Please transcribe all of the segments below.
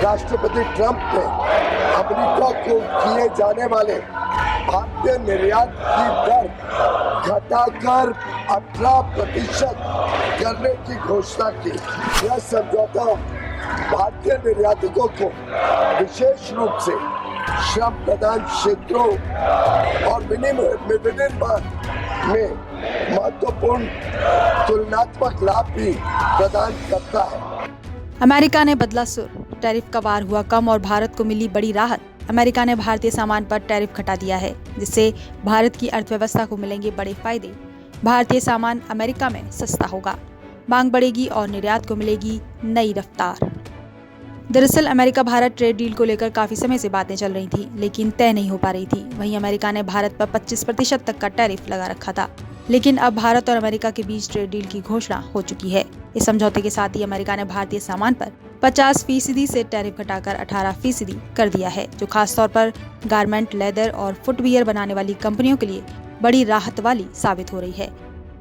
राष्ट्रपति ट्रंप ने अमेरिका को किए जाने वाले भारतीय निर्यात की दर घटाकर 18% करने की घोषणा की। यह समझौता भारतीय निर्यातकों को विशेष रूप से श्रम प्रधान क्षेत्रों और विनिर्माण में महत्वपूर्ण तुलनात्मक लाभ भी प्रदान करता है। अमेरिका ने बदला सुर, टैरिफ का वार हुआ कम और भारत को मिली बड़ी राहत। अमेरिका ने भारतीय सामान पर टैरिफ घटा दिया है, जिससे भारत की अर्थव्यवस्था को मिलेंगे बड़े फायदे। भारतीय सामान अमेरिका में सस्ता होगा, मांग बढ़ेगी और निर्यात को मिलेगी नई रफ्तार। दरअसल अमेरिका भारत ट्रेड डील को लेकर काफी समय से बातें चल रही थी, लेकिन तय नहीं हो पा रही थी। वहीं अमेरिका ने भारत पर 25% तक का टैरिफ लगा रखा था, लेकिन अब भारत और अमेरिका के बीच ट्रेड डील की घोषणा हो चुकी है। इस समझौते के साथ ही अमेरिका ने भारतीय सामान पर 50% से टैरिफ घटाकर 18% कर दिया है, जो खासतौर पर गारमेंट, लेदर और फुटवियर बनाने वाली कंपनियों के लिए बड़ी राहत वाली साबित हो रही है।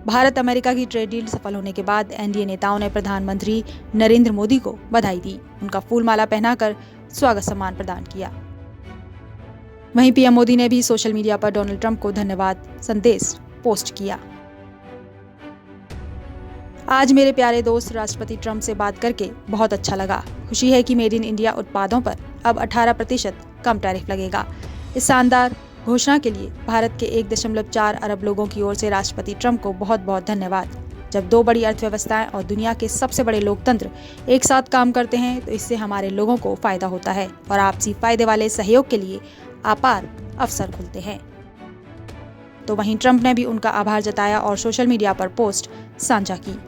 भारत अमेरिका की ट्रेड डील सफल होने के बाद एनडीए नेताओं ने प्रधानमंत्री नरेंद्र मोदी को बधाई दी, उनका फूल माला पहनाकर स्वागत सम्मान प्रदान किया। वहीं पीएम मोदी ने भी सोशल मीडिया पर डोनाल्ड ट्रंप को धन्यवाद संदेश पोस्ट किया। आज मेरे प्यारे दोस्त राष्ट्रपति ट्रंप से बात करके बहुत अच्छा लगा। खुशी है कि मेड इन इंडिया उत्पादों पर अब 18% कम टैरिफ लगेगा। इस शानदार घोषणा के लिए भारत के 1.4 अरब लोगों की ओर से राष्ट्रपति ट्रंप को बहुत बहुत धन्यवाद। जब दो बड़ी अर्थव्यवस्थाएं और दुनिया के सबसे बड़े लोकतंत्र एक साथ काम करते हैं तो इससे हमारे लोगों को फायदा होता है और आपसी फायदे वाले सहयोग के लिए अपार अवसर खुलते हैं। तो वहीं ट्रंप ने भी उनका आभार जताया और सोशल मीडिया पर पोस्ट साझा की।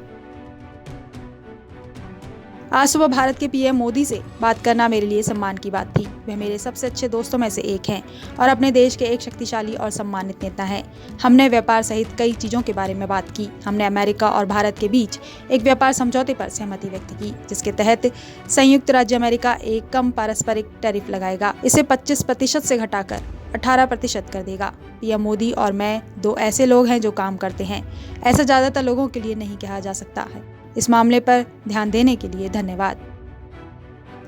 आज सुबह भारत के पीएम मोदी से बात करना मेरे लिए सम्मान की बात थी। वह मेरे सबसे अच्छे दोस्तों में से एक हैं और अपने देश के एक शक्तिशाली और सम्मानित नेता हैं। हमने व्यापार सहित कई चीजों के बारे में बात की। हमने अमेरिका और भारत के बीच एक व्यापार समझौते पर सहमति व्यक्त की, जिसके तहत संयुक्त राज्य अमेरिका एक कम पारस्परिक टैरिफ लगाएगा। इसे 25% से घटाकर 18% कर देगा। पीएम मोदी और मैं दो ऐसे लोग हैं जो काम करते हैं। ऐसा ज्यादातर लोगों के लिए नहीं कहा जा सकता है। इस मामले पर ध्यान देने के लिए धन्यवाद।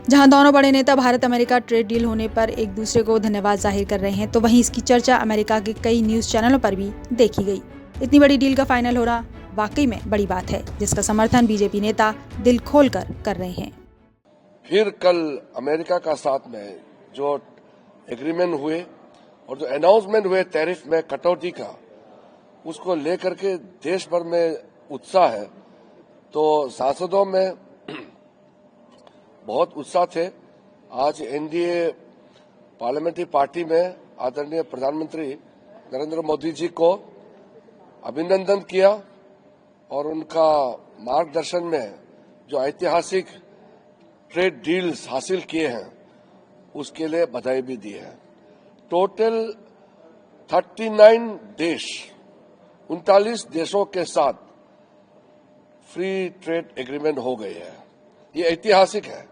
जहां दोनों बड़े नेता भारत अमेरिका ट्रेड डील होने पर एक दूसरे को धन्यवाद जाहिर कर रहे हैं, तो वहीं इसकी चर्चा अमेरिका के कई न्यूज चैनलों पर भी देखी गई। इतनी बड़ी डील का फाइनल होना वाकई में बड़ी बात है, जिसका समर्थन बीजेपी नेता दिल खोलकर कर रहे हैं। फिर कल अमेरिका का साथ में जो एग्रीमेंट हुए और जो अनाउंसमेंट हुए टैरिफ में कटौती का, उसको लेकर के देश भर में उत्साह है। तो सांसदों में बहुत उत्साह थे। आज एनडीए पार्लियामेंट्री पार्टी में आदरणीय प्रधानमंत्री नरेंद्र मोदी जी को अभिनंदन किया और उनका मार्गदर्शन में जो ऐतिहासिक ट्रेड डील्स हासिल किए हैं उसके लिए बधाई भी दी है। टोटल 39 देश 39 देशों के साथ फ्री ट्रेड एग्रीमेंट हो गई है। ये ऐतिहासिक है।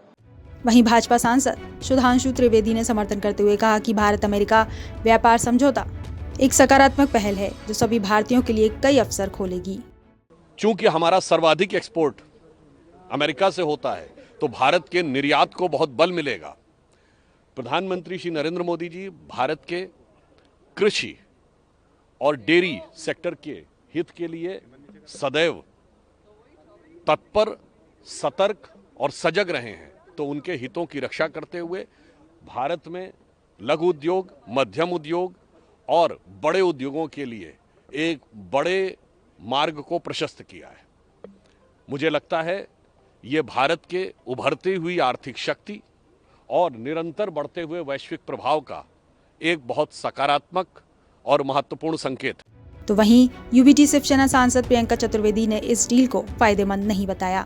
वहीं भाजपा सांसद सुधांशु त्रिवेदी ने समर्थन करते हुए कहा कि भारत अमेरिका व्यापार समझौता एक सकारात्मक पहल है जो सभी भारतीयों के लिए कई अवसर खोलेगी। चूंकि हमारा सर्वाधिक एक्सपोर्ट अमेरिका से होता है तो भारत के निर्यात को बहुत बल मिलेगा। प्रधानमंत्री श्री नरेंद्र मोदी जी भारत के कृषि और डेयरी सेक्टर के हित के लिए सदैव तत्पर, सतर्क और सजग रहे हैं। तो उनके हितों की रक्षा करते हुए भारत में लघु उद्योग, मध्यम उद्योग और बड़े उद्योगों के लिए एक बड़े मार्ग को प्रशस्त किया है। मुझे लगता है ये भारत के उभरती हुई आर्थिक शक्ति और निरंतर बढ़ते हुए वैश्विक प्रभाव का एक बहुत सकारात्मक और महत्वपूर्ण संकेत है। तो वहीं यूबीटी शिवसेना सांसद प्रियंका चतुर्वेदी ने इस डील को फायदेमंद नहीं बताया।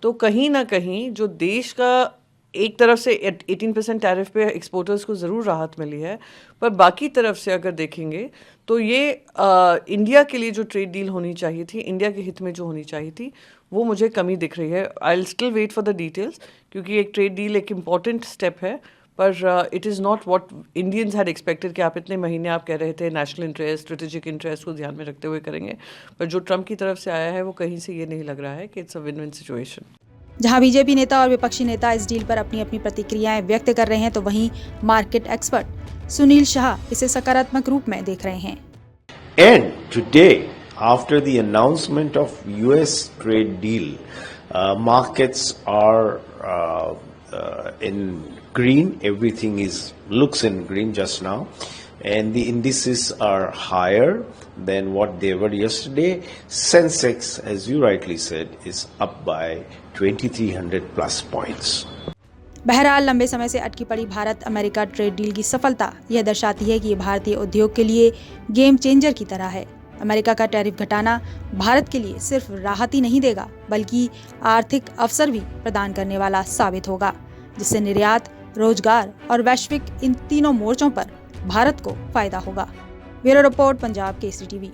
तो कहीं ना कहीं जो देश का एक तरफ से 18% टैरिफ पे एक्सपोर्टर्स को ज़रूर राहत मिली है, पर बाकी तरफ से अगर देखेंगे तो ये इंडिया के लिए जो ट्रेड डील होनी चाहिए थी, इंडिया के हित में जो होनी चाहिए थी, वो मुझे कमी दिख रही है। I will still wait for the details, क्योंकि एक ट्रेड डील एक इम्पॉर्टेंट स्टेप है, पर it is not what Indians had expected कि आप इतने महीने आप कह रहे थे नेशनल इंटरेस्ट, स्ट्रेटेजिक इंटरेस्ट को ध्यान में रखते हुए करेंगे, पर जो ट्रंप की तरफ से आया है वो कहीं से ये नहीं लग रहा है कि it's a win win situation. जहां बीजेपी नेता और विपक्षी नेता इस डील पर अपनी अपनी प्रतिक्रियाएं व्यक्त कर रहे हैं, तो वहीं मार्केट एक्सपर्ट सुनील शाह इसे सकारात्मक रूप में देख रहे हैं। And today, after the announcement of US trade deal, markets are in green. Everything looks in green just now, and the indices are higher than what they were yesterday. Sensex, as you rightly said, is up by 2,300 plus points. बहरहाल लंबे समय से अटकी पड़ी Bharat America trade deal की सफलता यह दर्शाती है कि ये भारतीय उद्योग के लिए गेम चेंजर की तरह है। अमेरिका का टैरिफ घटाना भारत के लिए सिर्फ राहत ही नहीं देगा, बल्कि आर्थिक अवसर भी प्रदान करने वाला साबित होगा, जिससे निर्यात, रोजगार और वैश्विक इन तीनों मोर्चों पर भारत को फायदा होगा। Bureau report, Punjab Kesari TV.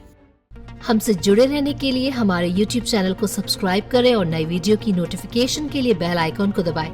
हमसे जुड़े रहने के लिए हमारे YouTube चैनल को सब्सक्राइब करें और नई वीडियो की नोटिफिकेशन के लिए बेल आइकॉन को दबाएं।